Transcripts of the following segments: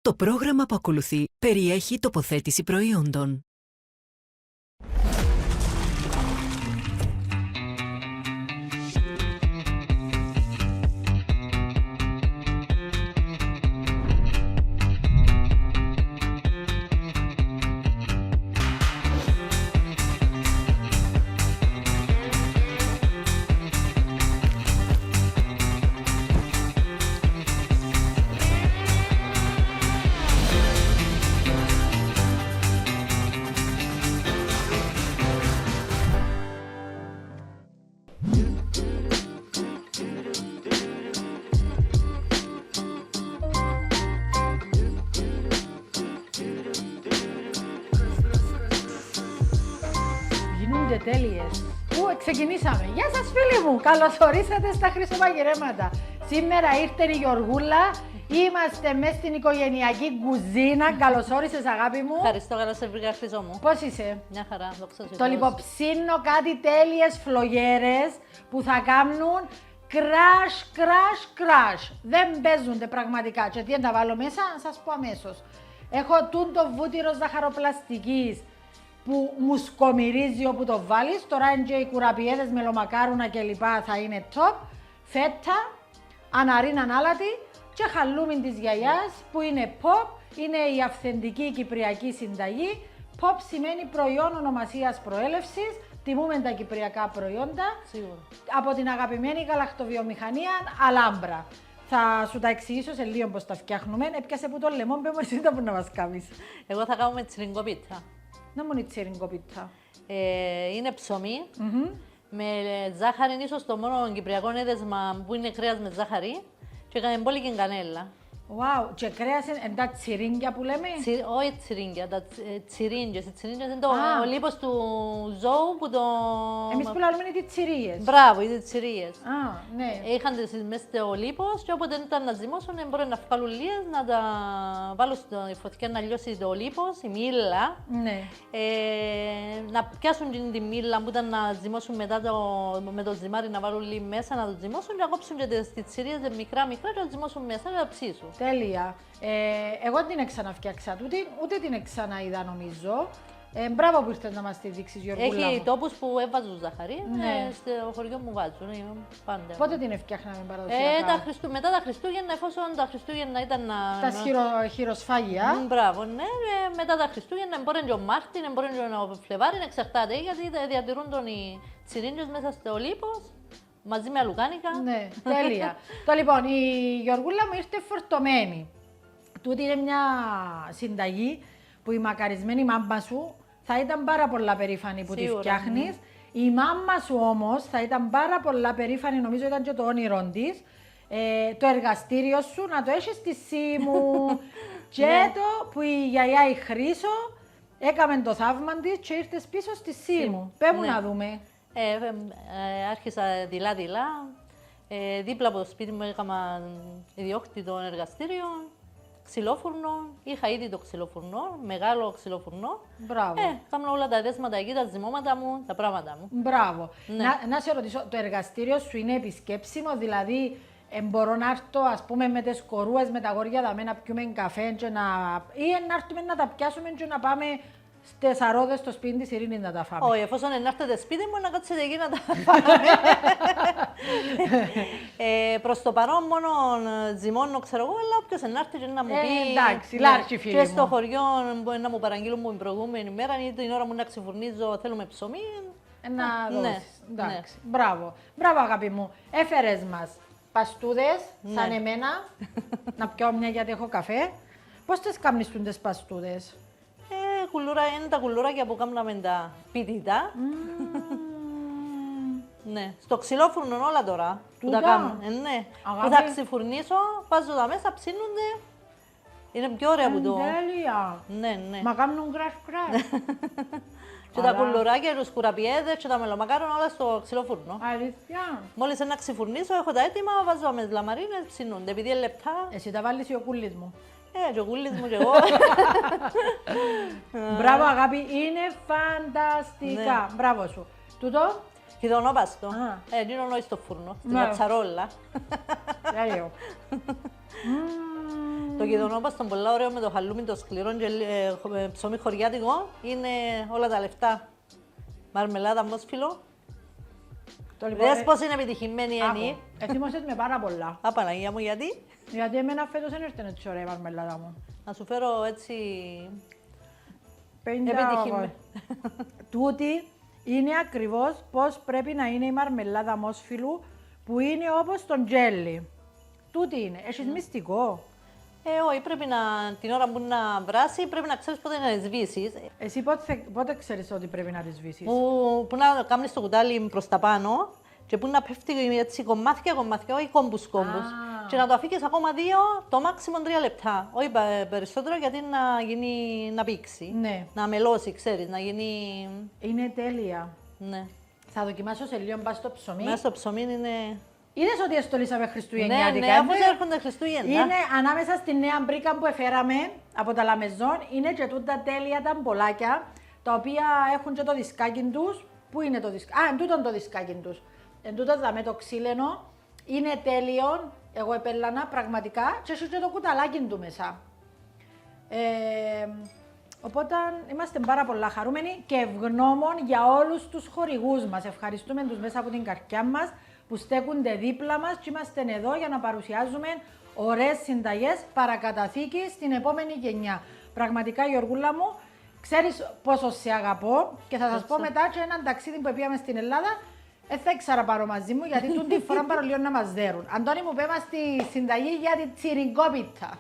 Το πρόγραμμα που ακολουθεί περιέχει τοποθέτηση προϊόντων. Γίνονται τέλειες. Ξεκινήσαμε. Γεια σας φίλοι μου, καλώς ορίσατε στα Χριστομαγειρέματα. Σήμερα ήρθε η Γιωργούλα, είμαστε μέσα στην οικογενειακή κουζίνα. Καλώς όρισες αγάπη μου. Ευχαριστώ, καλώς σε βρήκα, Χρυσό μου. Πώς είσαι? Μια χαρά, δόξα τω Το λιποψύνω κάτι τέλειες φλογέρες που θα κάνουν crash. Δεν παίζονται πραγματικά. Και τι να τα βάλω μέσα, να σας πω αμέσως. Έχω τούντο βούτυρο ζαχαροπλαστικής που μου σκομυρίζει όπου το βάλεις. Τώρα είναι και οι κουραπιέδες, μελομακάρουνα κλπ. Θα είναι top. Φέτα, αναρίνα ανάλατη και χαλούμιν της γιαγιάς που είναι pop. Είναι η αυθεντική κυπριακή συνταγή. Pop σημαίνει προϊόν ονομασίας προέλευσης. Τιμούμε τα κυπριακά προϊόντα. Σίγουρα. Από την αγαπημένη γαλακτοβιομηχανία Αλάμπρα. Θα σου τα εξηγήσω σε λίγο πώς τα φτιάχνουμε. Έπιασε που το λαιμό, πες μου εσύ τα που να μας κάνεις. Εγώ θα κάνω με τσιρινγκό πίτσα. Να μου είναι τσίριγκο πίτσα. Είναι ψωμί με ζάχαρη, ίσως το μόνο κυπριακό έδεσμα που είναι κρέας με ζάχαρη και μπόλικη κανέλα. Wow, και κρέας είναι τα τσιρίνγκια που λέμε. Όχι τσιρίνγκια, τα τσιρίντζες. Οι τσιρίντζες είναι ο λίπος του ζώου που το... Εμείς που λέμε είναι τις τσιρίες. Μπράβο, οι τσιρίες. Α, ναι. Είχαν τις μέσα στο λίπος και όποτε ήταν να ζυμώσουν μπορεί να βγάλουν λίες, να τα βάλουν στη φωτιά να λιώσει το λίπος, η μήλα. Ναι. Να πιάσουν τη μήλα που ήταν να ζυμώσουν μετά με το ζυμάρι, να βάλουν λίγο μέσα, να το ζυμώσουν και να κόψουν και τις τσιρίες μικρά και να το ζυμώσουν μέσα, να ψήσουν. Τέλεια. Εγώ την ξαναφτιάξα ούτε την ξαναείδα νομίζω. Μπράβο που ήρθες να μας τη δείξεις, Γιωργούλα Έχει μου. τόπους που έβαζουν ζαχαρί, Ναι. στο χωριό μου βάζουν, πάντα. Πότε την φτιάχναμε παραδοσιακά? Μετά τα Χριστούγεννα, εφόσον τα Χριστούγεννα ήταν να... Τα χειροσφάγια. Μπράβο, ναι. Μετά τα Χριστούγεννα, μπορεί και ο Μάρτιν, μπορεί και ο Φλεβάριν, εξαρτάται, γιατί διατηρούν τον οι τσιρίνջες μέσα στο λίπος, μαζί με αλουκάνικα. Ναι, τέλεια. Το λοιπόν, η Γιωργούλα μου ήρθε φορτωμένη. Τούτη είναι μια συνταγή που η μακαρισμένη μάμπα σου θα ήταν πάρα πολλά περήφανη που τη Σίγουρα, φτιάχνεις. Η μάμα σου όμως θα ήταν πάρα πολλά περήφανη, νομίζω ήταν και το όνειρό της, το εργαστήριο σου να το έχεις στη Σίμου και το που η γιαγιά η Χρύσο έκαμε το θαύμα της και ήρθες πίσω στη Σίμου. Πες μου Ναι. να δούμε. Άρχισα δειλά-δειλά. Δίπλα από το σπίτι μου έκανα ιδιόκτητο εργαστήριο, ξυλόφουρνο. Είχα ήδη το ξυλόφουρνο, μεγάλο ξυλόφουρνο. Μπράβο. Έκανα όλα τα δέσματα εκεί, τα ζυμώματα μου, τα πράγματα μου. Μπράβο. Ναι. Να σε ρωτήσω, το εργαστήριο σου είναι επισκέψιμο, δηλαδή μπορώ να έρθω ας πούμε με τις κορούες, με τα αγόρια δαμέ να πιούμε καφέ και ή να έρθουμε να τα πιάσουμε και να πάμε στις αρρώδες στο σπίτι της Ειρήνης να τα φάμε. Όχι, εφόσον ενάρθετε σπίτι μου, να κάτσετε εκεί να τα φάμε. Προς το παρόν μόνο ζυμώνω, ξέρω εγώ, αλλά όποιος ενάρθει και να μου πει... εντάξει, λάρκι, φίλοι Και μου. στο χωριό μπορεί να μου παραγγείλουν την προηγούμενη μέρα ή την ώρα μου να ξεφουρνίζω, θέλουμε ψωμί. Να ναι, δώσεις. ναι. Εντάξει. Μπράβο. Μπράβο αγάπη μου. Έφερες μας παστούδες, σαν Ναι. εμένα, να πιω μια γιατί έχω καφέ. Πώς τις κάνεις τις παστούδες? Είναι τα κουλούρακια που κάναμε τα πιτητά. Ναι, στο ξυλόφουρνο όλα τώρα που τα Τούτα? κάνουμε. Ναι, Αγάπη. που θα ξεφουρνίσω, βάζω τα μέσα, ψήνονται. Είναι πιο ωραία που το... Τέλεια. Ναι, ναι. Μα κάνουν κρաշ. Και τα κουλουράκια, τους κουραπιέδες και τα μελομακάρονα όλα στο ξυλόφουρνο. Αλήθεια. Μόλις ένα ξεφουρνίσω, έχω τα έτοιμα, βάζω με τις λαμαρίνες, ψήνονται. Επειδή είναι λεπτά, Εσύ τα βάλεις ή ο κούλης μου. και ο κούλης μου και εγώ. Μπράβο αγάπη, είναι φανταστικά. Ναι. Μπράβο σου. Τούτο, Χιδονόπαστο. Α. Είναι όλο στο φούρνο, στην Ναι. κατσαρόλα. τέλειο. Το Το γιδονόπαστο πολλά ωραίο με το χαλούμι, το σκληρό και ψωμί χωριάτικο είναι όλα τα λεφτά. Μαρμελάδα, μόσφυλο. Δες πώς είναι επιτυχημένη η Ενή. Εθίμωσες με πάρα πολλά. Α, Παναγία μου, γιατί? Γιατί εμένα φέτος δεν ήρθε έτσι ωραία η μαρμελάδα μου. Να σου φέρω έτσι 50 επιτυχημένη. Τούτη είναι ακριβώς πώς πρέπει να είναι η μαρμελάδα μόσφυλου που είναι όπως τον τζέλι. Τούτη είναι. Έχεις μυστικό. Όχι, πρέπει την ώρα που να βράσει, πρέπει να ξέρεις πότε να τη σβήσεις. Εσύ πότε ξέρεις ότι πρέπει να τη σβήσεις? Που να κάνεις το κουτάλι προς τα πάνω και που να πέφτει έτσι κομμάτια, όχι κόμπους. Και να το αφήσεις ακόμα 2, το μάξιμο 3 λεπτά. Όχι περισσότερο γιατί να πήξει. Ναι. Να μελώσει, ξέρεις, να γίνει... Είναι τέλεια. Ναι. Θα δοκιμάσω σε λίγο μπας στο ψωμί. Μέσα στο ψωμί είναι... Είδες ότι εστολίσαμε χριστουγεννιάτικα. Ναι, αφού έρχονται Χριστούγεννα. Είναι ανάμεσα στη νέα μπρίκα που εφέραμε από τα Λαμεζόν, είναι και τούτα τέλεια τα μπολάκια, τα οποία έχουν και το δισκάκι τους. Πού είναι το δισκάκι? Α, εν τούτον το δισκάκι τους. Εν τούτον με το ξύλινο. Είναι τέλειο. Εγώ επέλανα πραγματικά και έχει και το κουταλάκι του μέσα. Οπότε είμαστε πάρα πολλά χαρούμενοι και ευγνώμων για όλους τους χορηγούς μας. Ευχαριστούμε τους μέσα από την καρδιά μας που στέκονται δίπλα μας και είμαστε εδώ για να παρουσιάζουμε ωραίες συνταγές παρακαταθήκη στην επόμενη γενιά. Πραγματικά, Γιωργούλα μου, ξέρεις πόσο σε αγαπώ και θα σας πω μετά και έναν ταξίδι που πήγαμε στην Ελλάδα. Θα ήξερα πάρω μαζί μου γιατί τούτη φορά παρολίγο να μας δέρουν. Αντώνη μου, πέμα στη συνταγή για τη τσιριγκόπιτα.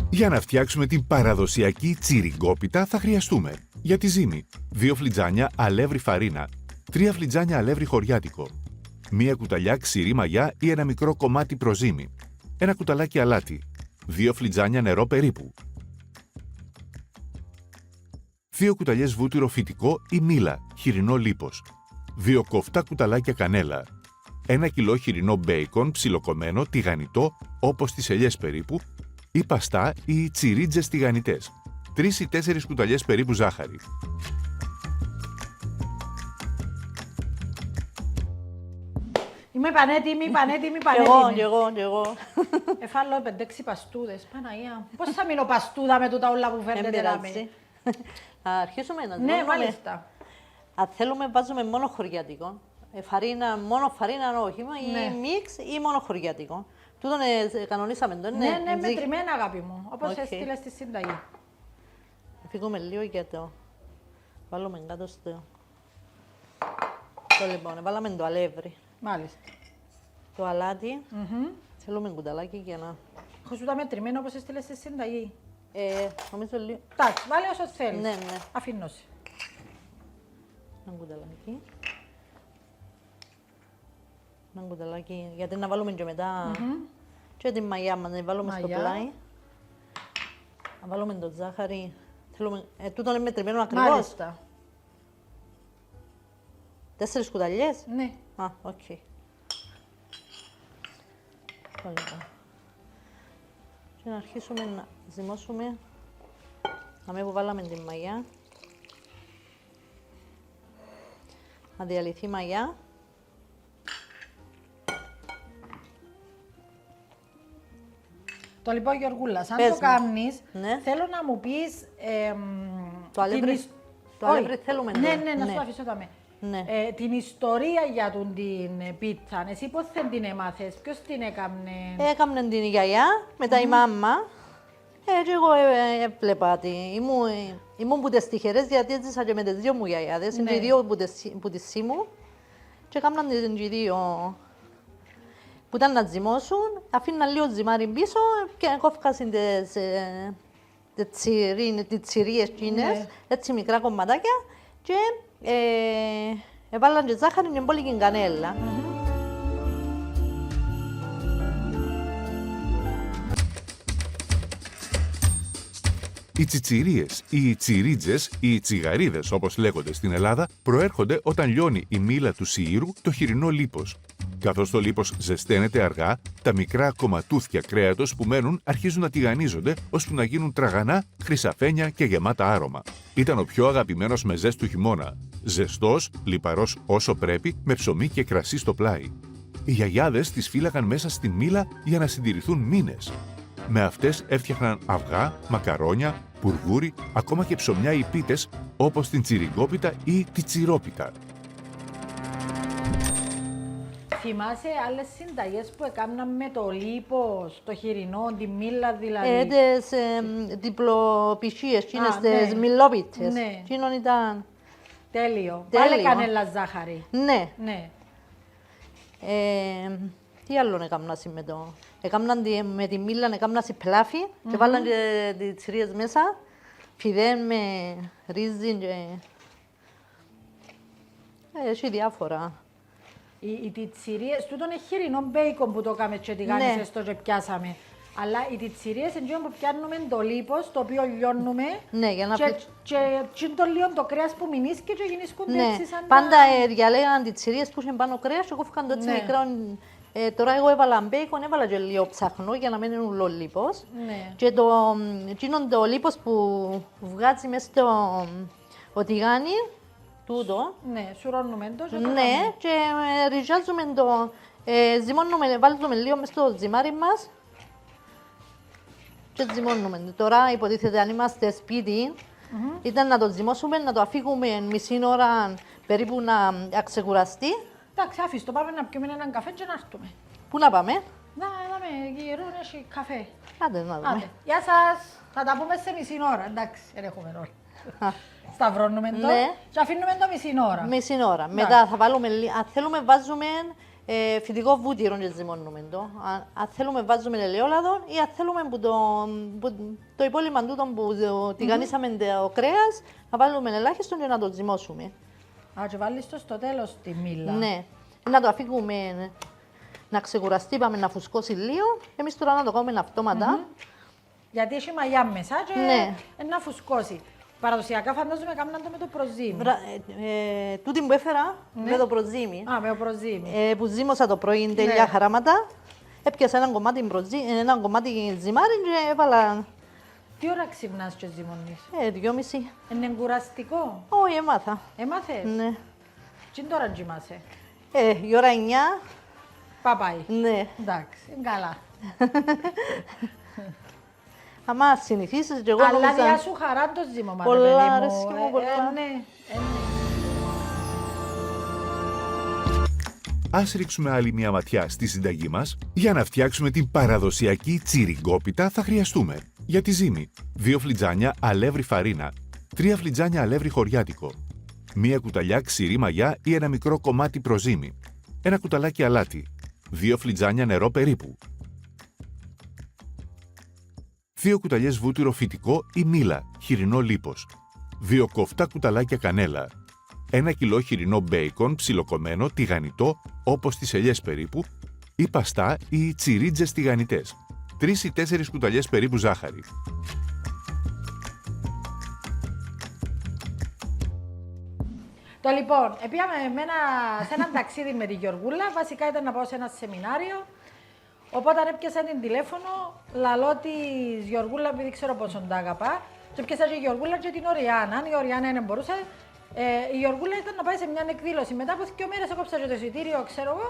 Για να φτιάξουμε την παραδοσιακή τσιριγκόπιτα θα χρειαστούμε για τη ζύμη 2 φλιτζάνια αλεύρι φαρίνα, 3 φλιτζάνια αλεύρι χωριάτικο, 1 κουταλιά ξηρή μαγιά ή ένα μικρό κομμάτι προζύμη, 1 κουταλάκι αλάτι, 2 φλιτζάνια νερό περίπου, 2 κουταλιές βούτυρο φυτικό ή μήλα, χοιρινό λίπος, 2 κοφτά κουταλάκια κανέλα, 1 κιλό χοιρινό μπέικον ψιλοκομμένο τηγανιτό όπως τις ελιές περίπου, ή παστά ή τσιρίτζες τηγανιτές, 3 ή 4 κουταλιές περίπου ζάχαρη. Είμαι πανέτοιμη. Κι εγώ. Εφάλλω 5-6 παστούδες. Παναγία. Πώς θα μείνω παστούδα με τούτα όλα που φέρνετε να με? Θα αρχίσουμε να Ναι, μάλιστα. Αν θέλουμε βάζουμε μόνο χωριάτικο. Μόνο φαρίνα όχι, Ναι. ή μίξ ή μόνο χωριάτικο. Τούτον κανονίσαμε το, Ναι, μετρημένα αγάπη μου, όπως Οκ. έστειλε στη συνταγή. Φύγουμε λίγο για το... Βάλουμε κάτω στο... Το λοιπόν, βάλαμε το αλεύρι. Μάλιστα. Το αλάτι. Θέλουμε κουταλάκι για να... Έχω σου τα μετρημένα όπως έστειλε στη συνταγή. Νομίζω λίγο... Εντάξει, βάλε όσο θέλεις. Ναι. Αφήνω σε. Ένα κουταλάκι. Ένα κουταλάκι, γιατί να βάλουμε και μετά και την μαγιά μας, να βάλουμε στο Μαγιά. πλάι. Να βάλουμε το ζάχαρη. Θέλουμε... τούτο είναι μετρημένο ακριβώς. Μάλιστα. 4 κουταλιές. Ναι. Α, οκ. Και να αρχίσουμε να ζυμώσουμε. Αμέ που βάλαμε την μαγιά. Να διαλυθεί η μαγιά. Το λοιπόν, Γιωργούλα, σαν Πες το μου. κάνεις, Ναι. θέλω να μου πεις... Το αλεύρι- την το αλεύρι θέλουμε, Ναι, ναι. να Ναι. σου αφήσω τα με. Ναι. Την ιστορία για την πίτσα, εσύ πώς δεν την έμαθες, ποιος την έκαμνε? Έκαμνε την γιαγιά, μετά η μάμμα. Και εγώ έβλεπα τη. Ήμουν που τις τυχερές γιατί έζησα και με τις δύο μου γιαγιάδες. Είναι Ναι. οι δύο που τις σήμου. Και έκαναν τις και οι δύο που ήταν να ζυμώσουν. Αφήναν λίγο ζυμάρι πίσω και κόφκασαν τις τσιρίες εκείνες, Ναι. έτσι μικρά κομματάκια. Και έβαλαν και ζάχαρη και μπόλικη κανέλα. Οι τσιτσιρίες ή οι τσιρίτζες ή οι τσιγαρίδες όπως λέγονται στην Ελλάδα προέρχονται όταν λιώνει η μήλα του σιήρου το χοιρινό λίπος. Καθώς το λίπος ζεσταίνεται αργά, τα μικρά κομματούθια κρέατος που μένουν αρχίζουν να τηγανίζονται ώσπου να γίνουν τραγανά, χρυσαφένια και γεμάτα άρωμα. Ήταν ο πιο αγαπημένος μεζές του χειμώνα. Ζεστός, λιπαρός όσο πρέπει, με ψωμί και κρασί στο πλάι. Οι γιαγιάδες τις φύλαγαν μέσα στη μήλα για να συντηρηθούν μήνες. Με αυτές έφτιαχναν αυγά, μακαρόνια, πουργούρι, ακόμα και ψωμιά ή πίτες, όπως την τσιριγκόπιτα ή τη τσιρόπιτα. Θυμάσαι άλλες συνταγές που έκαναν με το λίπος, το χοιρινό, τη μήλα δηλαδή. Τις διπλοπισίες, Α, τις ναι. μιλόπιτες. Ναι. Εκείνον ήταν... Τέλειο. Τέλειο. Πάλι κανέλα ζάχαρη. Ναι. Ναι. Τι άλλο έκαναν με το... Έκαναν με τη μήλα, έκαναν πλάφι και βάλαν και τις τσιρίες μέσα. Φιδέν με ρύζι και... Έχει διάφορα. Οι τιτσιρίες, τούτον είναι χοιρινό μπέικον που το έκαμε και τη γάνησες στο και πιάσαμε. Αλλά οι τιτσιρίες είναι που πιάνουμε το λίπος, το οποίο λιώνουμε Ναι, για να και το λίγο το κρέας που μηνίσκει και γεννήσκονται Ναι, έτσι σαν πάντα διαλέγαν τις τσιρίες που είχαν πάνω κρέας και κόφηκαν το έτσι Ναι. μικρό. Τώρα εγώ έβαλα μπέικον, έβαλα και λίγο ψαχνό για να μην είναι ουλό λίπος. Ναι. Και το λίπος που βγάζει μέσα στο τηγάνι, τούτο, Ναι, σουρώνουμε το και το ναι, κάνουμε. και ριζάζουμε το, ζυμώνουμε, βάλουμε λίγο μέσα στο ζυμάρι μας και ζυμώνουμε. Τώρα υποτίθεται αν είμαστε σπίτι, ήταν να το ζυμώσουμε, να το αφήγουμε μισή ώρα περίπου να ξεκουραστεί. Εντάξει, άφης το, πάμε να πιούμε έναν καφέ και να έρθουμε. Πού να πάμε? Να, έλαμε, γύρω έχει καφέ. Άντε να δούμε. Άντε, γεια σας. Θα τα πούμε σε μισή ώρα. Εντάξει, δεν έχουμε ώρα. Σταυρώνουμε το Ναι. και αφήνουμε το μισή ώρα. Μισή ώρα. Μετά θα βάλουμε, αν θέλουμε βάζουμε φυτικό βούτυρο και ζυμώνουμε το. Αν θέλουμε βάζουμε ελαιόλαδο ή αν θέλουμε που το υπόλοιπο τούτο που τηγανίσαμε το κρέας, να βάλουμε ελάχιστο και να το ζυμώσουμε. Α, και βάλεις το στο τέλος τη μήλα. Ναι. Να το αφήγουμε να ξεκουραστεί, πάμε να φουσκώσει λίγο. Εμείς τώρα να το κάνουμε αυτόματα. Γιατί έχει μαγιά μέσα και Ναι. να φουσκώσει. Παραδοσιακά φαντάζομαι κάμναν το με το προζύμι. Τούτη που έφερα Ναι. με το προζύμι. Α, με το προζύμι. Που ζύμωσα το πρωί τέλεια Ναι. χαράματα. Έπιασα ένα κομμάτι ζυμάρι και έβαλα Τι ώρα ξυπνάς και ζυμώνεις? 2,5. Είναι κουραστικό. Όχι, έμαθα. Έμαθες. Ναι. Τι τώρα κοιμάσαι? Η ώρα 9. Παπάει. Ναι. Εντάξει, είναι καλά. Άμα συνηθίσεις και εγώ Αλλά νόμιζα... διά σου χαρά το ζύμωμα, Πολλά, ρε παιδί αρέσκει μου πολλά. ναι. Ας ρίξουμε άλλη μια ματιά στη συνταγή μας. Για να φτιάξουμε την παραδοσιακή τσιριγκόπιτα θα χρειαστούμε για τη ζύμη 2 φλιτζάνια αλεύρι φαρίνα, 3 φλιτζάνια αλεύρι χωριάτικο, 1 κουταλιά ξηρή μαγιά ή ένα μικρό κομμάτι προζύμι, 1 κουταλάκι αλάτι, 2 φλιτζάνια νερό περίπου, 2 κουταλιές βούτυρο φυτικό ή μήλα, χοιρινό λίπος, 2 κοφτά κουταλάκια κανέλα, 1 κιλό χοιρινό μπέικον ψιλοκομμένο, τηγανιτό, όπως τις ελιές περίπου, ή παστά ή τσιρίτζες τηγανιτές, 3 ή 4 κουταλιές περίπου ζάχαρη. Το λοιπόν, πήγαμε σε έναν ταξίδι με τη Γιωργούλα. Βασικά ήταν να πάω σε ένα σεμινάριο. Οπότε έπιασα την τηλέφωνο, λαλό τη Γιωργούλα, επειδή ξέρω πόσο τα αγαπά. Και έπιασα και η Γιωργούλα και την Οριάννα. Αν η Οριάννα δεν μπορούσε, η Γιωργούλα ήταν να πάει σε μια εκδήλωση. Μετά από 2 μέρες έκοψα και το εισιτήριο, ξέρω εγώ.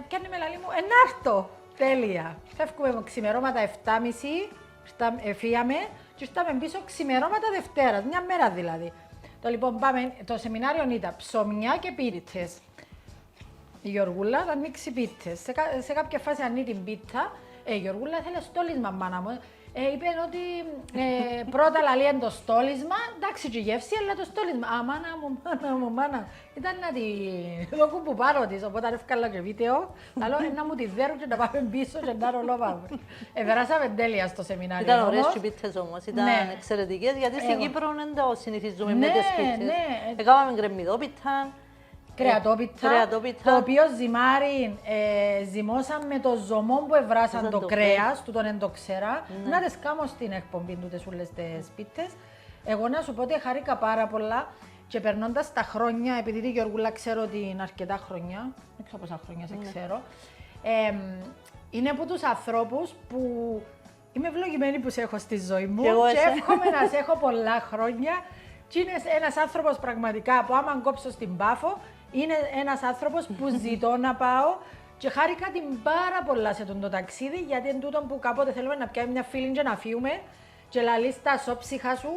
Πιάνει με λαλή μου, ενάρτο. Τέλεια. Φεύγουμε ξημερώματα 7.30, φύγαμε και ήρθαμε πίσω ξημερώματα Δευτέρας, μια μέρα δηλαδή. Το λοιπόν πάμε, το σεμινάριο ήταν ψωμιά και πίτσες. Η Γιωργούλα θα ανοίξει πίτσες. Σε κάποια φάση ανοίγει την πίτσα. Η Γιωργούλα θέλει στόλισμα, μάνα μου. Είπε ότι πρώτα λαλεί το στόλισμα, εντάξει και η γεύση, αλλά το στόλισμα. Α, μάνα. Ήταν να τη δω που πάρω της, οπότε έφκαλα και βίντεο. Καλό να μου τη δέρω και να πάμε πίσω και να ρολόβαμε. Περάσαμε τέλεια στο σεμινάριο. Ήταν ωραίες οι πίτσες όμως, ήταν Ναι. εξαιρετικές, γιατί στην Κύπρο δεν το συνηθίζουμε με Ναι, τις πίτσες. ναι. Έκαναμε κρεμμυδόπιτα. Κρεατόπιτα, κρεατόπιτα. το οποίο ζυμάρι ζυμώσαν με το ζωμό που ευράσαν Έβρασαν το το κρέας, τούτον δεν το ξέρα. Να τις κάνω στην εκπομπή τούτες όλες τις πίτες. Εγώ να σου πω ότι χαρήκα πάρα πολλά και περνώντας τα χρόνια, επειδή τη Γιωργούλα ξέρω ότι είναι αρκετά χρόνια, δεν ξέρω πόσα χρόνια σε ξέρω, είναι από τους ανθρώπους που είμαι ευλογημένη που σε έχω στη ζωή μου Και εγώ και εσένα. εύχομαι να σε έχω πολλά χρόνια. Και είναι ένας άνθρωπος πραγματικά που άμα κόψω στην Πάφο, Είναι ένας άνθρωπος που ζητώ να πάω και χάρηκα την πάρα πολλά σε το ταξίδι, γιατί εν τούτο που κάποτε θέλουμε να πιάμε μια φίλη και να φύγουμε και λαλείς τα σώψυχα σου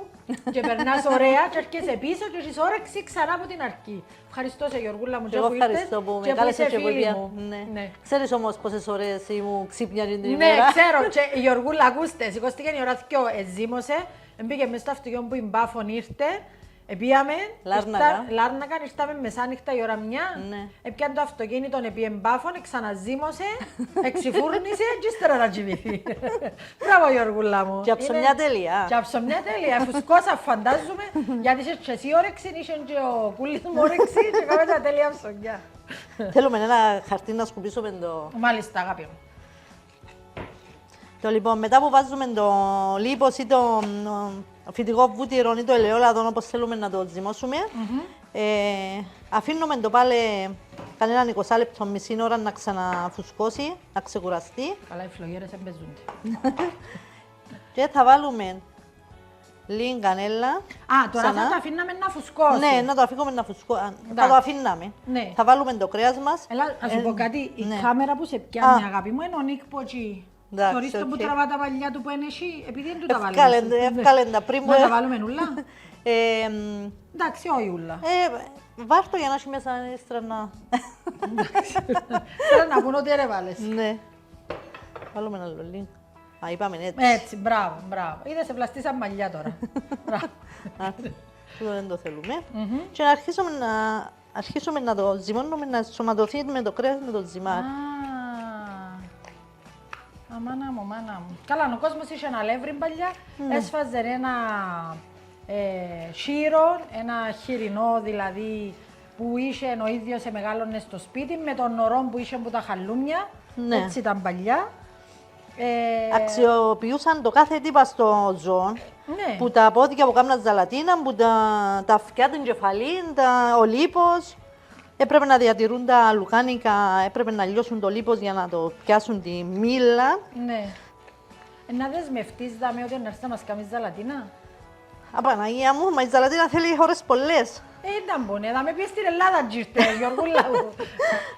και περνάς ωραία και έρχεσαι πίσω και έχεις όρεξη ξανά από την αρχή. Ευχαριστώ σε Γιωργούλα μου και Εγώ που ήρθες ευχαριστώ που με και που κάλεσες είσαι και που φίλη είπα. μου. Ναι. Ναι. Ξέρεις όμως πόσες ώρες ήμουν ξύπνια την Ναι, ημέρα. ξέρω. Και η Γιωργούλα, ακούστε, σηκώστηκε η ώρα 2, εζήμωσε, μπήκε μες στο αυτοκίνητο που η Μπάφων ήρθε, επίαμε, Λάρνακα, ήρθαμε μεσάνυχτα η ώρα 1, Ναι. έπιανε το αυτοκίνητο, επίε Μπάφων, ξαναζήμωσε, εξυφούρνησε και ύστερα να κοιμηθεί. Μπράβο Γιωργούλα μου. Και αψωμιά τέλεια. Και αψωμιά τέλεια, φουσκώσα φαντάζομαι, γιατί είσαι και εσύ όρεξη, είσαι και ο κούλης μου όρεξη και κάνουμε τα τέλεια αψωμιά. Θέλουμε ένα χαρτί να σκουπίσουμε το... Μάλιστα, αγάπη μου. Το λοιπόν, μετά που βάζουμε το λίπος ή το φυτικό βούτυρο ή το ελαιόλαδο, όπως θέλουμε να το ζυμώσουμε, αφήνουμε το πάλι κανέναν 20 λεπτό, μισή ώρα να ξαναφουσκώσει, να ξεκουραστεί. Καλά, οι φλογέρες εμπεζούνται. Και θα βάλουμε λίγη κανέλα. Α, τώρα θα το αφήναμε να φουσκώσει. Ναι, να το αφήνουμε να φουσκώσει. Θα Εντάξει. το αφήναμε. Ναι. Θα βάλουμε το κρέας μας. Έλα, να σου πω κάτι, η ναι. κάμερα που σε πιάνει, αγάπη μου, είναι ο Νίκ Ποτσί. Εντάξει, Θωρείς τον που οκ. τραβά τα μαλλιά του που είναι εσύ, επειδή δεν του τα βάλουμε. Εύκαλεν τα πριν που... Να τα βάλουμε νουλά. Ε, Εντάξει, όχι ούλα. Βάρ' το για να έχει μέσα έστρα να... Θέλω να πούν ότι ρε βάλες. Ναι. Βάλουμε ένα λολί. Α, είπαμε έτσι. Έτσι, μπράβο, μπράβο. Είδες, σε πλαστήσα μαλλιά τώρα. Μπράβο. Αυτό δεν το θέλουμε. Και να αρχίσουμε να το ζυμώνουμε, να σωματωθεί με το κρέας με το ζυμάρι. Αμάνα μου, μάνα μου. Καλά, ο κόσμος είχε ένα αλεύρι παλιά, έσφαζε ένα χείρο, ένα χοιρινό δηλαδή, που είχε ο ίδιος μεγάλωνε στο σπίτι, με τον νορό που είχε από τα χαλούμια, Ναι. έτσι ήταν παλιά. Αξιοποιούσαν το κάθε τύπα στο ζώο, Ναι. που τα πόδια που κάνουν ζαλατίνα, που τα αυτιά, την κεφαλή, ο λίπος. Έπρεπε να διατηρούν τα λουκάνικα, έπρεπε να λιώσουν το λίπος για να το πιάσουν τη μήλα. Ναι. Να δεσμευτείς, δάμε, ότι να έρθεις να μας κάνεις ζαλατίνα. Απαναγία μου, μα η ζαλατίνα θέλει ώρες πολλές. Ήταν πονέ, θα με πεις στην Ελλάδα τζιρτέ, Γιώργουλα μου.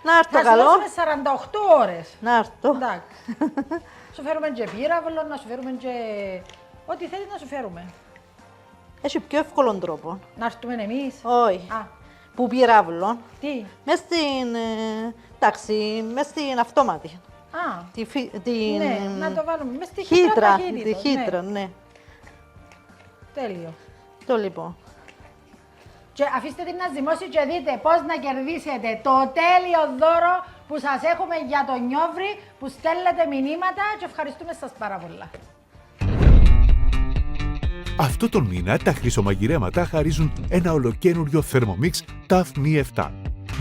Να έρθω Θα σου καλό. δώσουμε 48 ώρες. Να έρθω. Εντάξει. Σου φέρουμε και πύραυλο, να σου φέρουμε και... Ό,τι θέλεις να σου φέρουμε. Έχει πιο εύκολο τρόπο. Να έρθουμε εμείς. Όχι. Α, Που πυράβλο. τι. Μες στην, εντάξει, μες στην αυτόματη. Α, Την ναι, να το βάλουμε. Μες στη χύτρα, ταχύτητος, τη χύτρα, ναι. ναι. Τέλειο. Το λοιπόν. Και αφήστε την να ζυμώσει και δείτε πώς να κερδίσετε το τέλειο δώρο που σας έχουμε για το Νιόβρι, που στέλνετε μηνύματα και ευχαριστούμε σας πάρα πολλά. Αυτό τον μήνα τα χρυσομαγειρέματα χαρίζουν ένα ολοκένουργιο Thermomix TUF Mi 7.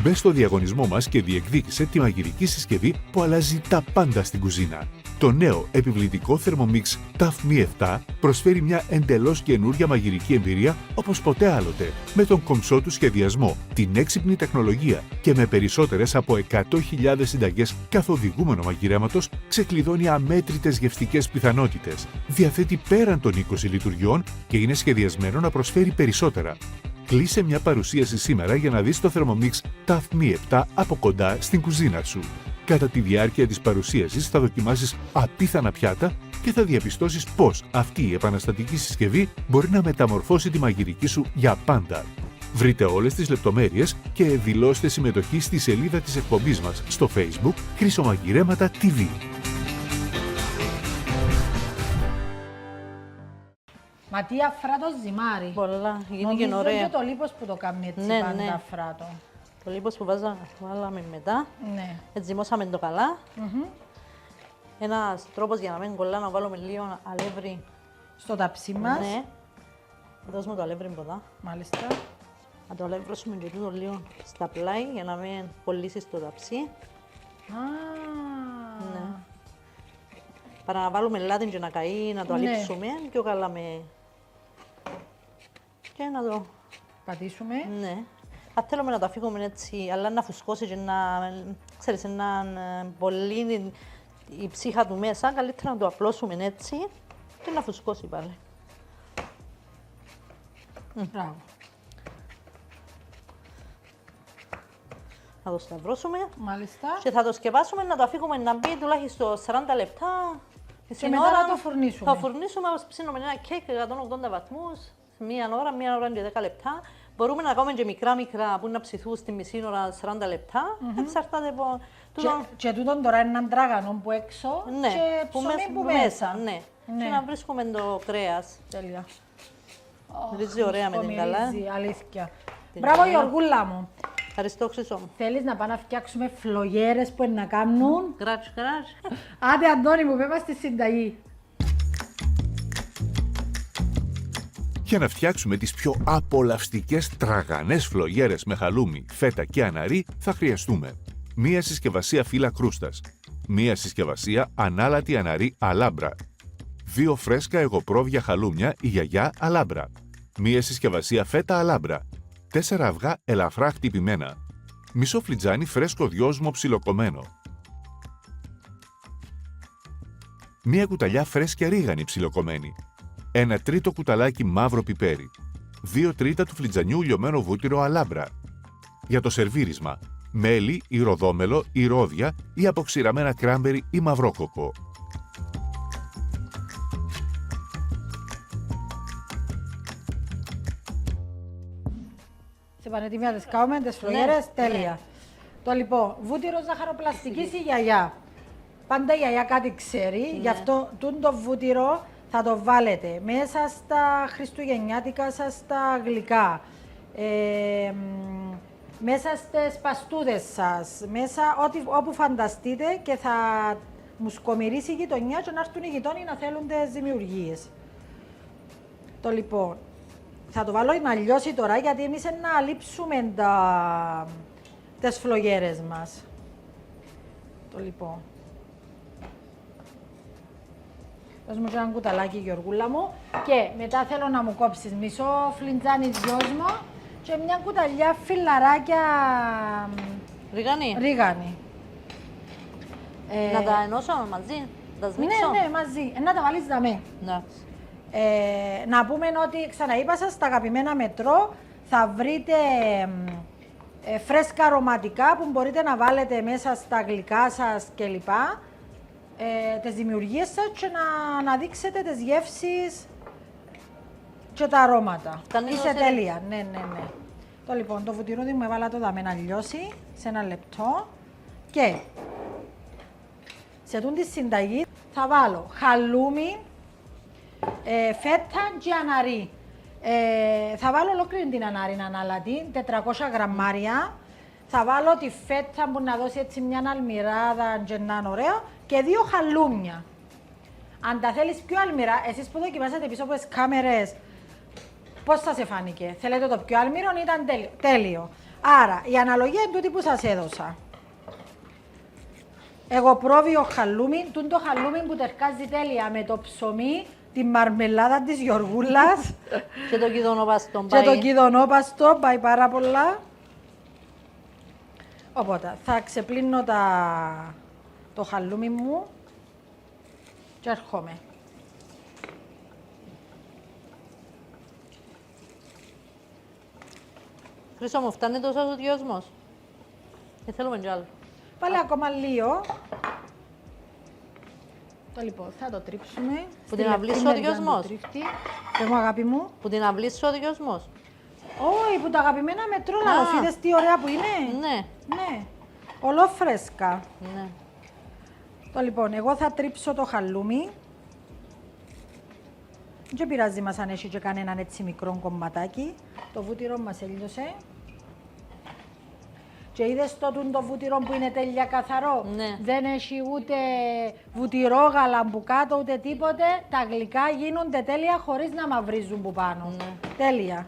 Μπες στο διαγωνισμό μας και διεκδίκησε τη μαγειρική συσκευή που αλλάζει τα πάντα στην κουζίνα. Το νέο επιβλητικό Thermomix TUF Mi 7 προσφέρει μια εντελώς καινούρια μαγειρική εμπειρία όπως ποτέ άλλοτε, με τον κομψό του σχεδιασμό, την έξυπνη τεχνολογία και με περισσότερες από 100.000 συνταγές καθοδηγούμενο μαγειρέματος, ξεκλειδώνει αμέτρητες γευστικές πιθανότητες. Διαθέτει πέραν των 20 λειτουργιών και είναι σχεδιασμένο να προσφέρει περισσότερα. Κλείσε μια παρουσίαση σήμερα για να δεις το Thermomix TUF Mi 7 από κοντά στην κουζίνα σου. Κατά τη διάρκεια της παρουσίασης θα δοκιμάσεις απίθανα πιάτα και θα διαπιστώσεις πώς αυτή η επαναστατική συσκευή μπορεί να μεταμορφώσει τη μαγειρική σου για πάντα. Βρείτε όλες τις λεπτομέρειες και δηλώστε συμμετοχή στη σελίδα της εκπομπής μας στο Facebook Χρυσομαγειρέματα TV. Μα τι αφράτο ζυμάρι. Πολλά, γίνει και Νομίζω ωραία. και το λίπος που το κάνει έτσι Ναι, πάντα ναι. αφράτο. Το λίπος που βάλαμε μετά, Ναι. έτσι ζυμώσαμε το καλά. Ένας τρόπος για να μην κολλά, να βάλουμε λίγο αλεύρι. Στο ταψί μας. Ναι. Δώσουμε το αλεύρι ποτά. Μάλιστα. Να το αλεύρωσουμε και τούτο λίγο στα πλάι για να μην κολλήσει στο ταψί. Α, Ναι. Παρά να βάλουμε λάδι και να καεί, να το Ναι. αλείψουμε πιο καλά με... Και να το... πατήσουμε. Ναι. Αν θέλουμε να το αφήσουμε έτσι, αλλά να φουσκώσει και να... Ξέρεις, να πολύ η ψύχα του μέσα, καλύτερα να το απλώσουμε έτσι και να φουσκώσει πάλι. Μπράβο. Θα το σταυρώσουμε Μάλιστα. και θα το σκεπάσουμε να το αφήσουμε να μπει τουλάχιστον 40 λεπτά. Και μετά να το φουρνίσουμε. Θα φουρνίσουμε, ψήνουμε ένα κέικ 180 βαθμούς, μία ώρα και 10 λεπτά. Μπορούμε να κάνουμε και μικρά που να ψηθούν στη μισή ώρα 40 λεπτά. Εξαρτάται από... Και τούτον τώρα είναι έναν τράγανο που έξω Ναι, και ψωμί που μέσα. Ναι. Ναι. Και να βρίσκουμε το κρέας. Τέλεια. Βρίζει ωραία με την καλά. Αλήθεια. Την Μπράβο καλά. Γιωργούλα μου. Ευχαριστώ, Χρυσό μου. Θέλεις να πάμε να φτιάξουμε φλογέρες που είναι να κάνουν. Κράτς. Άντε Αντώνη μου, πέμε στη συνταγή. Για να φτιάξουμε τις πιο απολαυστικές τραγανές φλογέρες με χαλούμι, φέτα και αναρί θα χρειαστούμε μία συσκευασία φύλλα κρούστας, μία συσκευασία ανάλατη αναρί αλάμπρα, 2 φρέσκα εγωπρόβια χαλούμια η γιαγιά αλάμπρα, μία συσκευασία φέτα αλάμπρα, 4 αυγά ελαφρά χτυπημένα, μισό φλιτζάνι φρέσκο δυόσμο ψιλοκομμένο, μία κουταλιά φρέσκια ρίγανη ψιλοκομμένη, 1 τρίτο κουταλάκι μαύρο πιπέρι, 2 τρίτα του φλιτζανιού λιωμένο βούτυρο αλάμπρα. Για το σερβίρισμα, μέλι ή ροδόμελο ή ρόδια ή αποξηραμένα κράμπερι ή μαυρόκοκο. Σε πανετοιμία τις κάνουμε, τις φλογέρες, τέλεια. Το λοιπόν, βούτυρο ζαχαροπλαστικής η γιαγιά. Πάντα η γιαγιά κάτι ξέρει, γι' αυτό το βούτυρο θα το βάλετε μέσα στα χριστουγεννιάτικα σας τα γλυκά, μέσα στις παστούδες σας, μέσα όπου φανταστείτε και θα μου σκομυρίσει η γειτονιά και να έρθουν οι γειτόνοι να θέλουν τις δημιουργίες. Το λοιπόν, θα το βάλω να λιώσει τώρα γιατί εμείς να λείψουμε τις φλογέρες μας. Το λοιπόν. Δώσ' μου και ένα κουταλάκι, Γιωργούλα μου. Και μετά θέλω να μου κόψεις μισό φλιτζάνι δυόσμο και μια κουταλιά φιλαράκια ρίγανη. Να τα ενώσω μαζί, να τα σμίξω. Ναι, μαζί. Να τα βάλεις δαμέ. Ναι. Να πούμε ότι, ξαναείπα σας, στα αγαπημένα μετρό θα βρείτε φρέσκα αρωματικά που μπορείτε να βάλετε μέσα στα γλυκά σας κλπ. Τις δημιουργίες σας και να δείξετε τις γεύσεις και τα αρώματα. Είσαι τέλεια. Ναι. Το λοιπόν, το βουτυρούδι μου έβαλα το δαμέ να λιώσει σε 1 λεπτό και σε αυτήν τη συνταγή θα βάλω χαλούμι, φέτα και αναρί. Θα βάλω ολόκληρη την ανάρι ανάλατη, 400 γραμμάρια. Θα βάλω τη φέτα που να δώσει έτσι μια αλμυράδα και να είναι ωραίο και 2 χαλούμια. Αν τα θέλεις πιο αλμυρά, εσείς που δοκιμάσατε πίσω από τις κάμερες, πώς θα σε φάνηκε? Θέλετε το πιο αλμυρό ή ήταν τέλειο? Άρα, η αναλογία είναι τούτη που σας έδωσα. Εγώ πρόβιο χαλούμι, το χαλούμι που τερκάζει τέλεια με το ψωμί, τη μαρμελάδα της Γιωργούλας Και το κιδονόπαστο και το κιδονόπαστο, πάει πάρα πολλά. Οπότε, θα ξεπλύνω το χαλούμι μου και έρχομαι. Χρυσό μου, φτάνει τόσο ο διόσμος. Και θέλουμε κι άλλο. Πάλι ακόμα λίγο. Το λοιπόν, θα το τρίψουμε. Που την αυλίσω ο διόσμος. Πες μου, αγάπη μου. Που την αυλίσω ο διόσμος. Όχι, που τα αγαπημένα μετρόλα, είδες τι ωραία που είναι. Ναι. Ναι. Ολόφρεσκα. Ναι. Το λοιπόν, εγώ θα τρίψω το χαλούμι. Δεν πειράζει μας αν έχει και κανέναν έτσι μικρό κομματάκι. Το βούτυρο μας έλειωσε. Και είδες το βούτυρο που είναι τέλεια καθαρό. Ναι. Δεν έχει ούτε βουτυρόγαλα που κάτω ούτε τίποτε. Τα γλυκά γίνονται τέλεια χωρίς να μαυρίζουν που πάνω. Ναι. Τέλεια.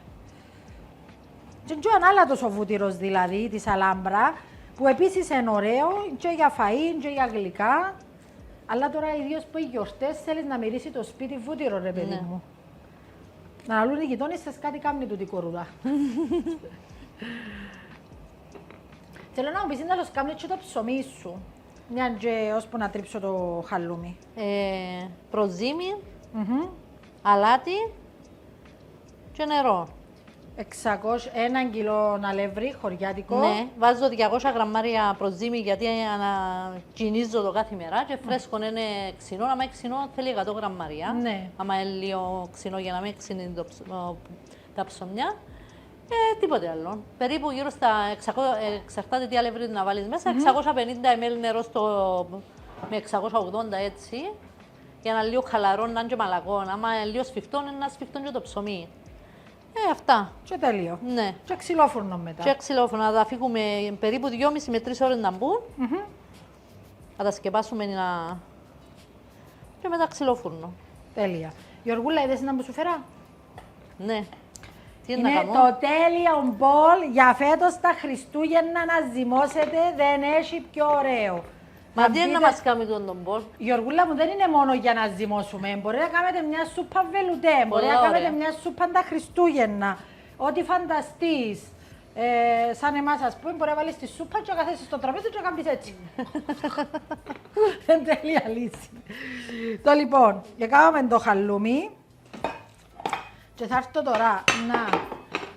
Και είναι ανάλατος ο βούτυρος δηλαδή της αλάμπρα, που επίσης είναι ωραίο και για φαΐ και για γλυκά. Αλλά τώρα ιδίως που οι γιορτές θέλεις να μυρίσει το σπίτι βούτυρο ρε παιδί Ναι. μου. Να λούν οι γειτόνες σας κάτι κάμνη τούτη κορούδα. Θέλω να μου πεις να το κάμνει και το ψωμί σου. Μια και ώσπου να τρίψω το χαλούμι. Προζύμι, αλάτι και νερό. 1 κιλό αλεύρι, χωριάτικο. Ναι, βάζω 200 γραμμάρια προζύμι γιατί ανακοινίζω το κάθε μέρα και φρέσκο είναι ξινό. Αν είναι ξινό θέλει 100 γραμμάρια. Ναι. Αν είναι λίγο ξινό για να μην ξυνεί τα ψωμιά. Τίποτε άλλο. Περίπου γύρω στα 600, εξαρτάται τι αλεύρι να βάλεις μέσα, 650 ml νερό με 680 έτσι, για να λίγο χαλαρό, να είναι και μαλακό. Άμα είναι λίγο σφιχτό, να σφιχτό και το ψωμί. Αυτά. Και τέλειο. Ναι. Και ξυλόφουρνο μετά. Και ξυλόφωνο, να τα αφήσουμε περίπου 2,5 με 3 ώρες να μπουν. Να τα σκεπάσουμε και μετά ξυλόφουρνο. Τέλεια. Γιωργούλα, είδες να μου σου φέρα. Ναι. Τι Είναι να κάνω. το τέλειο μπολ για φέτος τα Χριστούγεννα να ζυμώσετε, δεν έχει πιο ωραίο. Μα τι είναι να μας κάνει τον μπολ. Γιωργούλα μου, δεν είναι μόνο για να ζυμώσουμε. Μπορεί να κάνετε μια σούπα βελουτέ, μπορεί να κάνετε μια σούπα τα Χριστούγεννα. Ό,τι φανταστείς. Σαν εμάς, ας πούμε, μπορεί να βάλεις τη σούπα και να καθέσεις στο τραπέζι και να κάνεις έτσι. Είναι τέλεια λύση. Το λοιπόν, και κάνουμε το χαλούμι. Και θα έρθω τώρα να...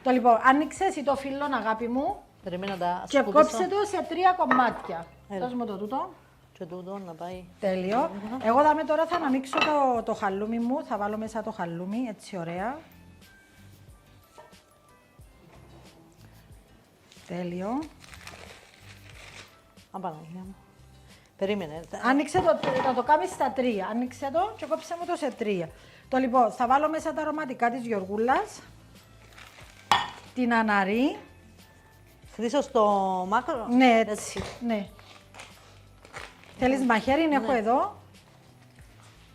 Το λοιπόν, άνοιξε εσύ το φύλλο, αγάπη μου, Περιμένω τα και σκουπίσω. κόψε το σε 3 κομμάτια. Έλα. Δώσ' μου το τούτο. Και τούτο να πάει. Τέλειο. Εγώ τώρα θα αναμίξω το χαλούμι μου, θα βάλω μέσα το χαλούμι, έτσι ωραία. Τέλειο. Απαναγία μου. Περίμενε. Άνοιξε το, να το κάνεις στα 3. Άνοιξε το και κόψε μου το σε 3. Το λοιπόν, θα βάλω μέσα τα αρωματικά της Γιωργούλας, την αναρή. Χρήσω στο μάκρο. Ναι, έτσι. Ναι. Θέλεις μαχαίρι, έχω εδώ.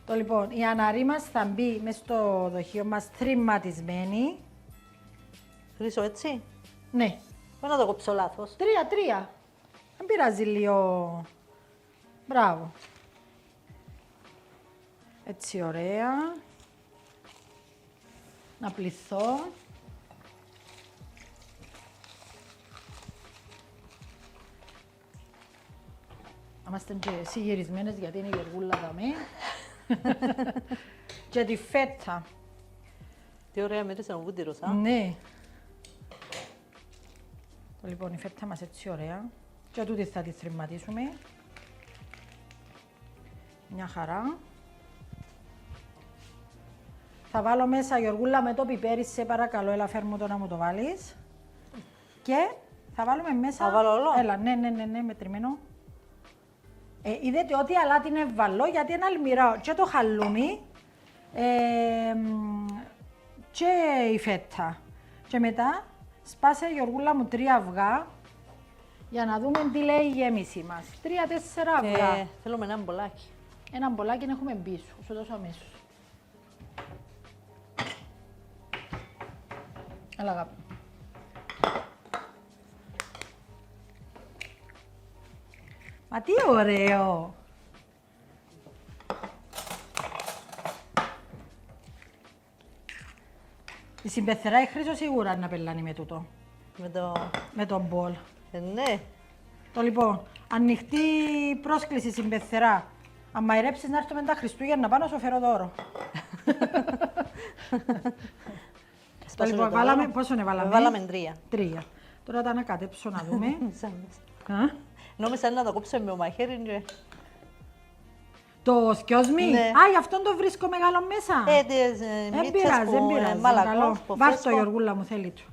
Το λοιπόν, η αναρή μας θα μπει μέσα στο δοχείο μας θρηματισμένη. Χρήσω έτσι. Ναι. Δεν να το κόψω λάθος. 3. Δεν πειράζει λίγο. Μπράβο. Έτσι ωραία. Να πληθώ. Είμαστε και συγυρισμένες γιατί είναι η Γεργούλα δαμή. Και τη φέτα. Τι ωραία μέτρησε ο βούτυρος, α. Ναι. Λοιπόν, η φέτα μας έτσι ωραία. Και τούτη θα τη θρηματίσουμε. Μια χαρά. Θα βάλω μέσα, Γιωργούλα, με το πιπέρι, σε παρακαλώ, έλα φέρ μου το να μου το βάλεις. Και θα βάλουμε μέσα... Θα βάλω όλο? Έλα, ναι, μετρημένο. Είδετε ότι αλάτι είναι βάλω, γιατί είναι αλμυράω και το χαλούμι και η φέτα. Και μετά σπάσε, Γιωργούλα μου, 3 αυγά για να δούμε τι λέει η γέμιση μας. 3-4 αυγά. Θέλουμε ένα μπολάκι. Ένα μπολάκι να έχουμε πίσω, σου δώσω αμέσως. Έλα, αγάπη. Μα τι ωραίο! Η συμπεθερά η Χρήσο σίγουρα να πελάνει με τούτο. Με τον μπολ. Ναι. Το λοιπόν, ανοιχτή πρόσκληση συμπεθερά. Αν μαϊρέψεις να έρθουμε τα Χριστούγεννα πάνω, σου φέρω δώρο. Το λοιπόν, βάλαμε, πόσο είναι βάλαμε? Βάλαμε 3. Τώρα τα ανακατέψω να δούμε. Νόμιζα να το κόψω με ο μαχαίρι και... Το σκιόσμι. Ναι. Α, γι' αυτόν το βρίσκω μεγάλο μέσα. Δεν πειράζει, δεν πειράζει. Καλό. Βάρ' το, Γιωργούλα μου, θέλει του.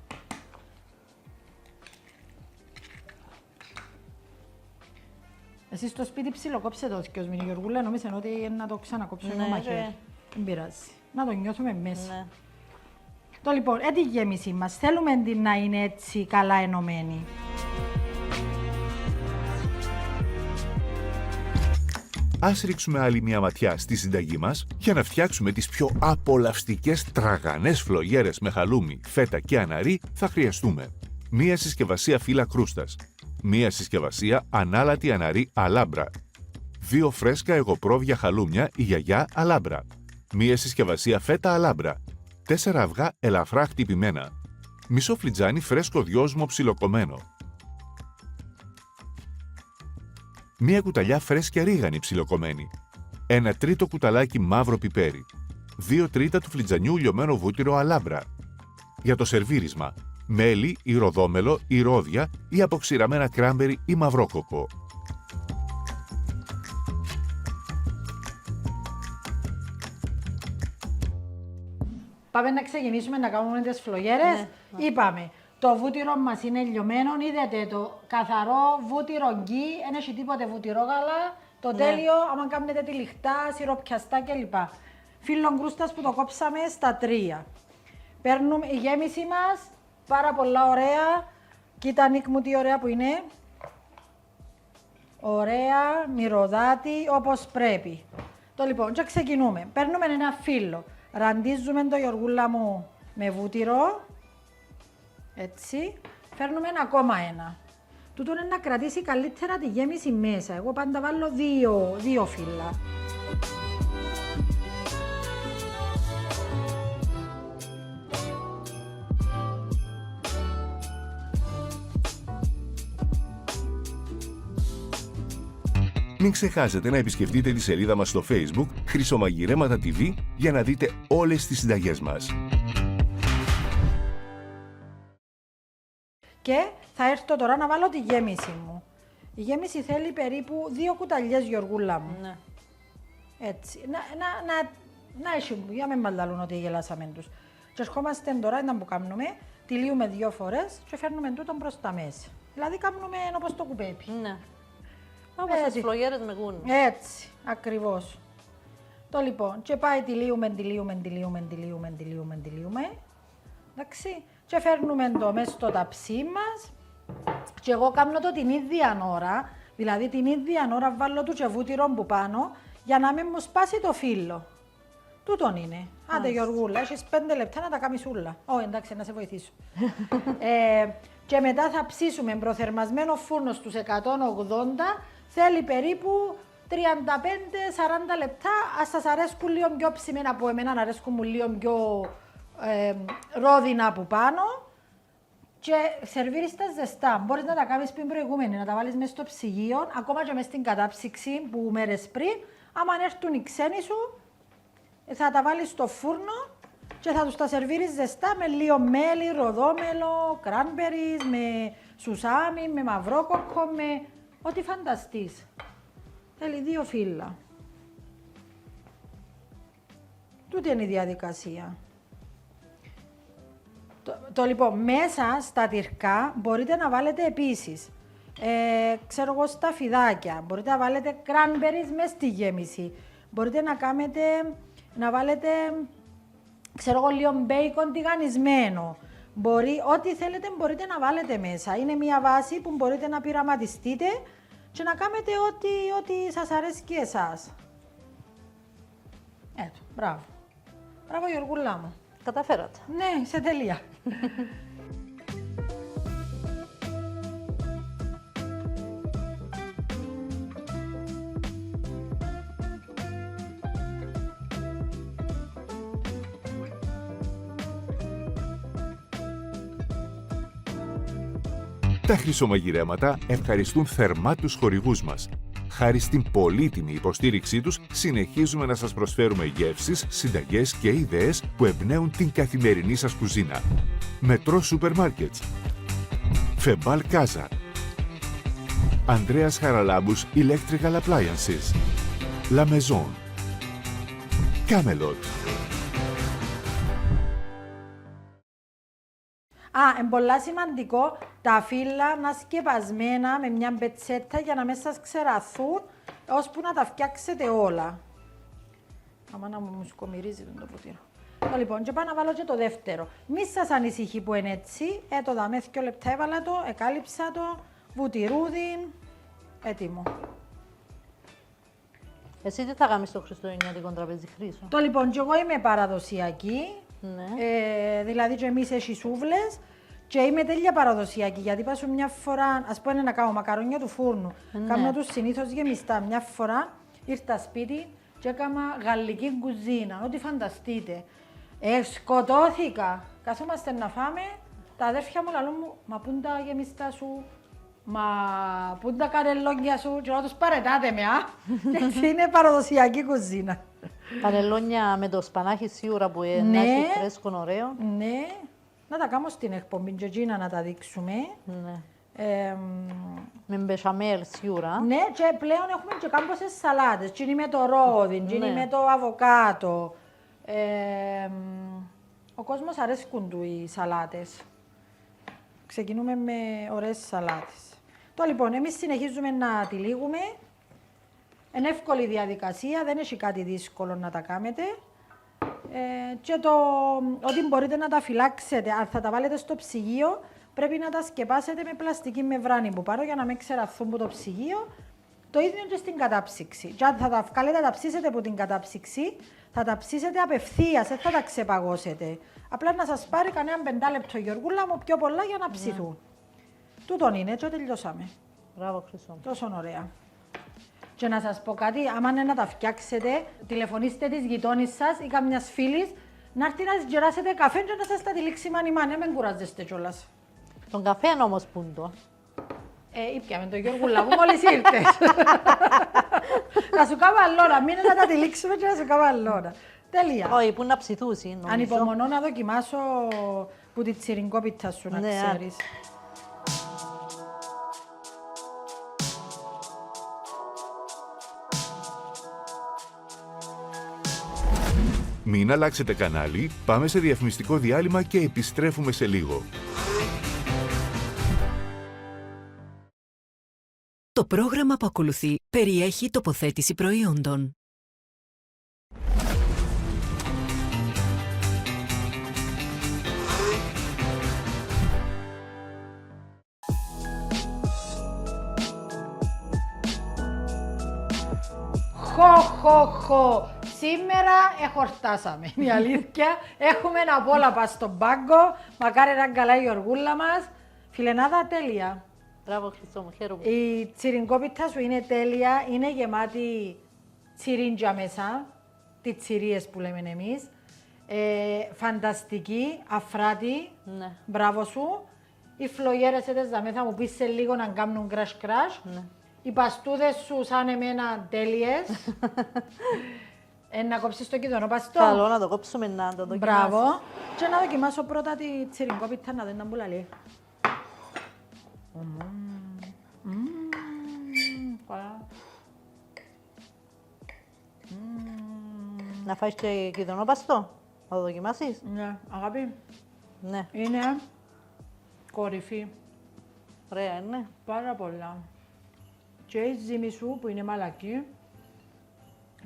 Εσύ στο σπίτι ψιλοκόψε το σκιόσμι, Γιωργούλα, νόμιζα ότι να το ξανακόψω με μαχαίρι. Δεν πειράζει. Να το νιώθουμε μέσα. Το λοιπόν, τη γέμιση μας, θέλουμε την να είναι έτσι καλά ενωμένη. Ας ρίξουμε άλλη μια ματιά στη συνταγή μας για να φτιάξουμε τις πιο απολαυστικές τραγανές φλογέρες με χαλούμι, φέτα και αναρί θα χρειαστούμε. Μία συσκευασία φύλλα κρούστας. Μία συσκευασία ανάλατη αναρί αλάμπρα. 2 φρέσκα εγωπρόβια χαλούμια η γιαγιά αλάμπρα. Μία συσκευασία φέτα αλάμπρα. 4 αυγά ελαφρά χτυπημένα. Μισό φλιτζάνι φρέσκο δυόσμο ψιλοκομμένο. Μία κουταλιά φρέσκια ρίγανη ψιλοκομμένη. 1 τρίτο κουταλάκι μαύρο πιπέρι. 2 τρίτα του φλιτζανιού λιωμένο βούτυρο αλάμπρα. Για το σερβίρισμα, μέλι ή ροδόμελο ή ρόδια ή αποξηραμένα κράμπερι ή μαυρόκοκο. Πάμε να ξεκινήσουμε να κάνουμε τις φλογέρες. Είπαμε, το βούτυρο μας είναι λιωμένο, είδατε το καθαρό βούτυρο γκί, δεν έχει τίποτε βούτυρο γάλα. Το τέλειο, άμα κάνετε τη λιχτά, σιροπιαστά κλπ. Φύλλον κρούστας που το κόψαμε στα 3. Παίρνουμε η γέμιση μας, πάρα πολλά ωραία. Κοίτα Νίκ μου τι ωραία που είναι. Ωραία, μυρωδάτη, όπως πρέπει. Το λοιπόν, και ξεκινούμε. Παίρνουμε ένα φύλλο. Ραντίζουμε το γιοργούλα μου με βούτυρο. Έτσι. Φέρνουμε ακόμα ένα. Τούτο είναι να κρατήσει καλύτερα τη γέμιση μέσα. Εγώ πάντα βάλω δύο φύλλα. Μην ξεχάσετε να επισκεφτείτε τη σελίδα μας στο Facebook Χρυσομαγειρέματα TV για να δείτε όλες τις συνταγές μας. Και θα έρθω τώρα να βάλω τη γέμιση μου. Η γέμιση θέλει περίπου 2 κουταλιές γιοργούλα μου. Ναι. Έτσι. Να έχει, για με μαλλαλούν ότι γελάσαμε τους. Και ερχόμαστε τώρα να που κάνουμε, τυλίουμε 2 φορές και φέρνουμε τούτον προς τα μέσα. Δηλαδή κάνουμε όπως το κουπέπι. Ναι. Όπως τις φλογέρες με γούνι. Έτσι, ακριβώς. Το λοιπόν, και πάει τυλίουμε. Εντάξει. Και φέρνουμε το μέσα στο ταψί μας. Και εγώ κάνω το την ίδια ώρα, δηλαδή την ίδια ώρα βάλω του και βούτυρο που πάνω, για να μην μου σπάσει το φύλλο. Τούτον είναι. Άντε Γιωργούλα, έχεις 5 λεπτά να τα κάνεις όλα. Ω, εντάξει, να σε βοηθήσω. Και μετά θα ψήσουμε προθερμασμένο φούρνο στους 180, θέλει περίπου 35-40 λεπτά. Ας σας αρέσκουν λίγο πιο ψημένα από εμένα, να αρέσκουν μου λίγο πιο ρόδινα από πάνω. Και σερβίρεις τα ζεστά. Μπορείς να τα κάνεις πριν προηγούμενη, να τα βάλεις μέσα στο ψυγείο, ακόμα και μέσα στην κατάψυξη που μέρες πριν. Άμα έρθουν οι ξένοι σου, θα τα βάλεις στο φούρνο και θα τους τα σερβίρεις ζεστά με λίγο μέλι, ροδόμελο, κράνμπερις, με σουσάμι, με μαυρόκοκο, με ό,τι φανταστείς. Θέλει 2 φύλλα. Τούτη είναι η διαδικασία. Το λοιπόν, μέσα στα τυρκά μπορείτε να βάλετε επίσης, ξέρω εγώ, σταφιδάκια, μπορείτε να βάλετε κράνμπερις μες στη γέμιση, μπορείτε να βάλετε, ξέρω εγώ, λίγο μπέικον τηγανισμένο, ό,τι θέλετε μπορείτε να βάλετε μέσα. Είναι μια βάση που μπορείτε να πειραματιστείτε και να κάνετε ό,τι σας αρέσει και εσάς. Μπράβο. Μπράβο Γιωργούλα μου. Καταφέρατε. Ναι, είσαι τέλεια. Τα χρυσομαγειρέματα ευχαριστούν θερμά τους χορηγούς μας. Χάρη στην πολύτιμη υποστήριξή τους, συνεχίζουμε να σας προσφέρουμε γεύσεις, συνταγές και ιδέες που εμπνέουν την καθημερινή σας κουζίνα. Μετρό Σούπερ Μάρκετς, Φεμπάλ Κάζα, Ανδρέας Χαραλάμπους Electrical Appliances, La Maison, Camelot. Είναι πολύ σημαντικό τα φύλλα να σκεπασμένα με μια πετσέτα για να μην σας ξεραθούν, ώσπου να τα φτιάξετε όλα. Άμα να μου σκομυρίζει το ποτήρο. Λοιπόν, και πάω να βάλω και το δεύτερο. Μη σας ανησυχεί που είναι έτσι. Το δάμε 2 λεπτά, έβαλα το, εκάλυψα το, βουτυρούδι, έτοιμο. Εσύ τι θα κάνεις στο χριστουγεννιάτικο τραπέζι, Χρήσο? Το λοιπόν, και εγώ είμαι παραδοσιακή. Ναι. Δηλαδή και εμείς έχει σούβλες και είμαι τέλεια παραδοσιακή, γιατί πάσω μια φορά, ας πούμε να κάνω μακαρόνια του φούρνου, κάνω τους συνήθως γεμιστά. Μια φορά ήρθα σπίτι και έκανα γαλλική κουζίνα, ό,τι φανταστείτε. Σκοτώθηκα. Καθόμαστε να φάμε, τα αδέρφια μου λαλούν μου, μα πού τα γεμιστά σου, μα πού τα καρελόγια σου, και να τους παρετάτε με, έτσι είναι παραδοσιακή κουζίνα. Πανελόνια με το σπανάχι σίγουρα που να έχει φρέσκο ωραίο. Ναι. Να τα κάνω στην εκπομπή και εκείνα να τα δείξουμε. Ναι. Με μπεσαμέλ σίγουρα. Ναι, και πλέον έχουμε και κάμποσες σαλάτες. Τσίνη με το ρόδι, τσίνη με το αβοκάτο. Ο κόσμος αρέσκουν του οι σαλάτες. Ξεκινούμε με ωραίες σαλάτες. Τώρα λοιπόν, εμείς συνεχίζουμε να τυλίγουμε. Είναι εύκολη διαδικασία, δεν έχει κάτι δύσκολο να τα κάνετε. Και ότι μπορείτε να τα φυλάξετε, αν θα τα βάλετε στο ψυγείο, πρέπει να τα σκεπάσετε με πλαστική μεμβράνη που πάρω για να μην ξεραθούν από το ψυγείο. Το ίδιο και στην κατάψυξη. Και αν θα τα βγάλετε, τα ψήσετε από την κατάψυξη, θα τα ψήσετε απευθείας, δεν θα τα ξεπαγώσετε. Απλά να σας πάρει κανένα 5 λεπτό, Γιωργούλα μου, πιο πολλά για να ψηθούν. Τούτον είναι, και τελειώσαμε. Μπράβο, Χρυσό. Τόσο ωραία. Και να σας πω κάτι, άμα είναι να τα φτιάξετε, τηλεφωνήστε της γειτόνης σας ή καμιάς φίλης να έρθει να της γεράσετε καφέ και να σας τα τυλίξει μανιμάνε, μην κουράζεστε κιόλας. Τον καφέ όμως πού είναι το. Ήπιαμε τον Γιώργουλα που μόλις ήρθες. Να σου κάνω αλλόρα, μην να τα τυλίξουμε και να σου κάνω αλλόρα. Τέλεια. Όχι, που να ψηθούσει, νομίζω. Ανυπομονώ να δοκιμάσω που τη τσιριγκόπιτα σου, να ξέρεις. Μην αλλάξετε κανάλι, πάμε σε διαφημιστικό διάλειμμα και επιστρέφουμε σε λίγο. Το πρόγραμμα που ακολουθεί περιέχει τοποθέτηση προϊόντων. Χω. Σήμερα εχορτάσαμε, η αλήθεια. Έχουμε απ' όλα πας στον πάγκο. Μακάρι να καλά η Γιωργούλα μας. Φιλενάδα, τέλεια. Μπράβο, Χρυσό μου, χαίρομαι. Η τσιριγκόπιτα σου είναι τέλεια. Είναι γεμάτη τσιρίντζα μέσα. Τι τσιρίες που λέμε εμείς. Φανταστική, αφράτη. Ναι. Μπράβο σου. Οι φλογέρες έτες δαμέ θα μου πεις σε λίγο να κάνουν κρաշ. Ναι. Οι παστούδες σου σαν εμένα τέλειες. Να κόψεις το κιδωνόπαστο. Καλό να το κόψουμε, να το δοκιμάσεις. Μπράβο. Και να δοκιμάσω πρώτα τη τσιριγκόπιτα να δω να μου λαλεί. Να φάεις και κιδωνόπαστο, να το δοκιμάσεις. Ναι, αγάπη, Ναι, είναι κορυφή. ωραία είναι. Πάρα πολλά. Και η ζύμη σου που είναι μαλακή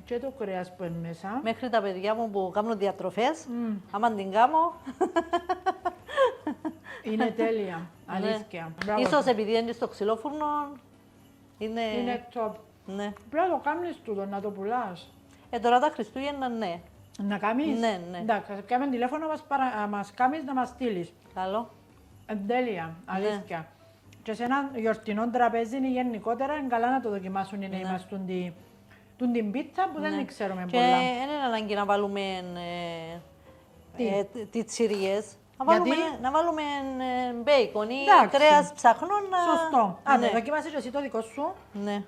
και το κρέας που είναι μέσα. Μέχρι τα παιδιά μου που κάνουν διατροφές, άμα την κάνω, Είναι τέλεια, αλήθεια. Μπράβο. ίσως επειδή είναι στο ξυλόφουρνο, είναι... Είναι top. Ναι. Πρέπει να το κάνεις τούτο, να το πουλάς. Τώρα τα Χριστούγεννα, ναι. Να κάνεις. Ναι. Εντάξει, θα κάνουμε τηλέφωνο να μας κάνεις να μας στείλεις. Καλό. Τέλεια, αλήθεια. Και σε ένα γιορτινό τραπέζι είναι γενικότερα είναι καλά να το δοκιμάσουν να είμαστε την πίτσα που δεν ξέρουμε Και πολλά. δεν είναι ανάγκη να βάλουμε τις τσιρίες. Να βάλουμε μπέικον ή Εντάξει. κρέας ψαχνών. Σωστό. Ναι. Άντε, δοκιμάσε και εσύ το δικό σου. Ναι.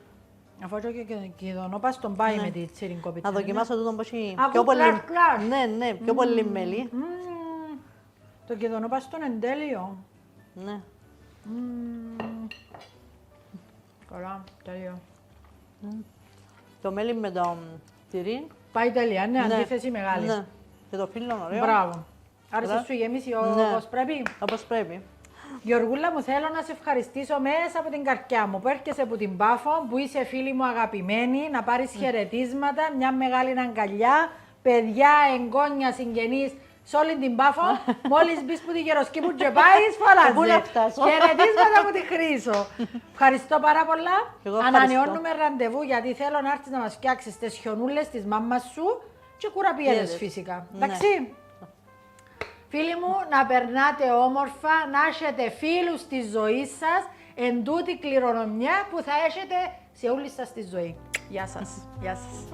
Αφού και κηδονόπας τον πάει με τη τσιριγκόπιτσα. Να δοκιμάσω τούτον πως έχει Αφού πιο πολύ... κλαρ. Ναι, πιο πολύ μέλι. Το κηδονόπας τον εν τέλειο. Ναι. Καλά, τέλειο. Το μέλι με το τυρί. Πάει τέλεια, ναι, αντίθεση μεγάλη. Ναι. Και το φύλλο ωραίο. Μπράβο. Άρεσε σου η γέμιση όπως πρέπει. Όπως πρέπει. Γιωργούλα μου, θέλω να σε ευχαριστήσω μέσα από την καρδιά μου που έρχεσαι από την Πάφο, που είσαι φίλη μου αγαπημένη, να πάρεις χαιρετίσματα, μια μεγάλη αγκαλιά, παιδιά, εγγόνια, συγγενείς, σε όλη την Πάφο. Μόλις μπεις που τη Γεροσκήπου και πάεις, Πού να φωνάζε. φτάσω. Χαιρετίσματα από τη Χρήσο. Ευχαριστώ πάρα πολλά. Εγώ ευχαριστώ. Ανανεώνουμε ραντεβού γιατί θέλω να έρθεις να μας φτιάξεις τις χιονούλες της μάμας σου και κουραπιέδες φυσικά. Ναι. Εντάξει. Φίλοι μου, να περνάτε όμορφα, να έχετε φίλους στη ζωή σας, εν τούτη κληρονομιά που θα έχετε σε όλη σας τη ζωή. Γεια σας. Γεια σας.